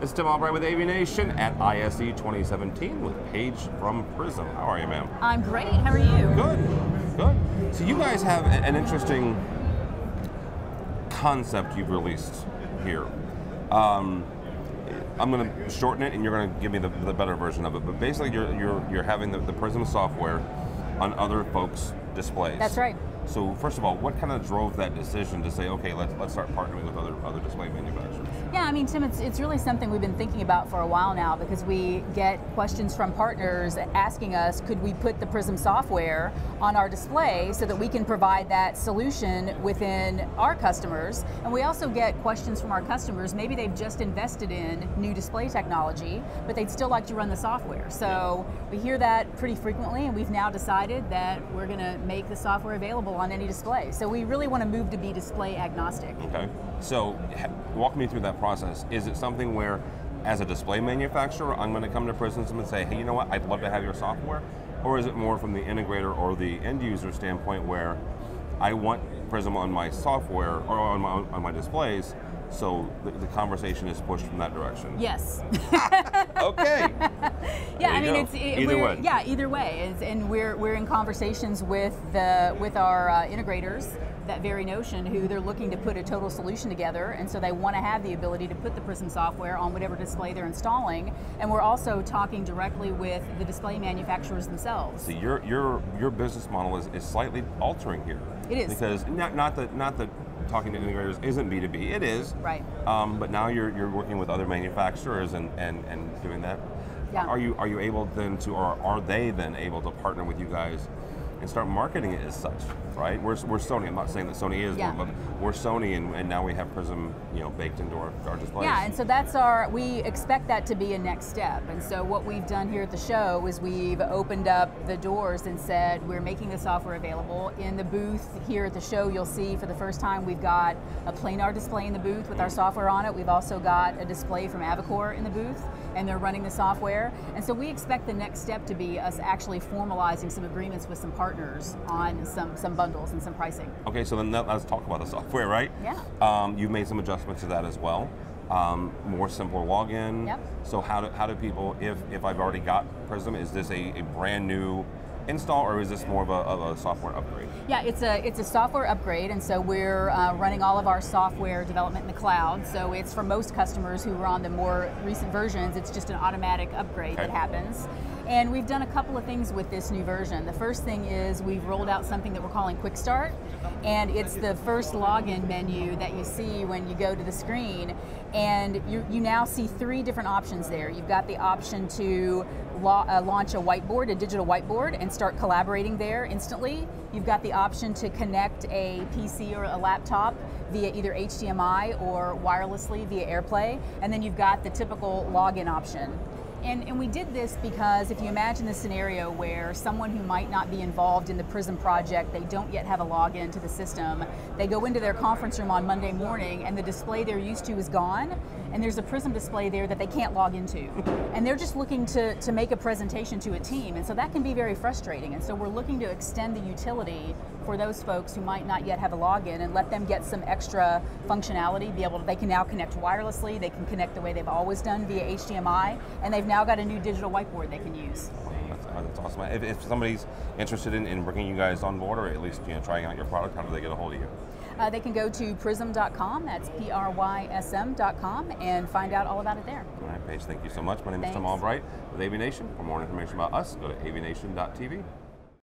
It's Tim Albright with AVNation at ISE 2017 with Paige from Prysm. How are you, ma'am? I'm great. How are you? Good, good. So you guys have an interesting concept you've released here. I'm going to shorten it, and you're going to give me the better version of it. But basically, you're having the Prysm software on other folks' displays. That's right. So first of all, what kind of drove that decision to say, okay, let's start partnering with other display manufacturers? Yeah, I mean, Tim, it's really something we've been thinking about for a while now, because we get questions from partners asking us, could we put the Prysm software on our display so that we can provide that solution within our customers? And we also get questions from our customers, maybe they've just invested in new display technology, but they'd still like to run the software. So we hear that pretty frequently, and we've now decided that we're going to make the software available on any display. So we really want to move to be display agnostic. Okay, so walk me through that process. Is it something where, as a display manufacturer, I'm going to come to Prysm and say, hey, you know what, I'd love to have your software? Or is it more from the integrator or the end user standpoint where I want Prysm on my software or on my displays, so the conversation is pushed from that direction? Yes. Okay. Yeah, I mean, either way. Yeah, either way, and we're in conversations with our integrators, that very notion, who they're looking to put a total solution together, and so they want to have the ability to put the Prysm software on whatever display they're installing. And we're also talking directly with the display manufacturers themselves. So your business model is slightly altering here. It is, because not that talking to integrators isn't B2B. It is. Right. But now you're working with other manufacturers and doing that. Yeah. Are you able then to, or are they then able to partner with you guys and start marketing it as such, right? We're Sony. I'm not saying that Sony is one, but we're Sony, and now we have Prysm, baked into our displays. Yeah, and so that's we expect that to be a next step. And so what we've done here at the show is we've opened up the doors and said we're making the software available. In the booth here at the show, you'll see for the first time we've got a planar display in the booth with our software on it. We've also got a display from Avocor in the booth, and they're running the software. And so we expect the next step to be us actually formalizing some agreements with some partners on some bundles and some pricing. Okay, so then let's talk about the software, right? Yeah. You've made some adjustments to that as well. More simpler login. Yep. So how do people, if I've already got Prysm, is this a brand new install, or is this more of a software upgrade? Yeah, it's a software upgrade, and so we're running all of our software development in the cloud. So it's, for most customers who are on the more recent versions, it's just an automatic upgrade that happens. And we've done a couple of things with this new version. The first thing is we've rolled out something that we're calling Quick Start, and it's the first login menu that you see when you go to the screen, and you now see 3 different options there. You've got the option to launch a whiteboard, a digital whiteboard, and start collaborating there instantly. You've got the option to connect a PC or a laptop via either HDMI or wirelessly via AirPlay, and then you've got the typical login option. And we did this because if you imagine the scenario where someone who might not be involved in the Prysm project, they don't yet have a login to the system, they go into their conference room on Monday morning and the display they're used to is gone, and there's a Prysm display there that they can't log into. And they're just looking to make a presentation to a team, and so that can be very frustrating. And so we're looking to extend the utility for those folks who might not yet have a login and let them get some extra functionality. They can now connect wirelessly, they can connect the way they've always done via HDMI, and they've now got a new digital whiteboard they can use. That's awesome. If somebody's interested in bringing you guys on board, or at least trying out your product, how do they get a hold of you? They can go to prysm.com, that's Prysm.com, and find out all about it there. All right, Paige, thank you so much. My name is Tim Albright with AVNation. For more information about us, go to avnation.tv.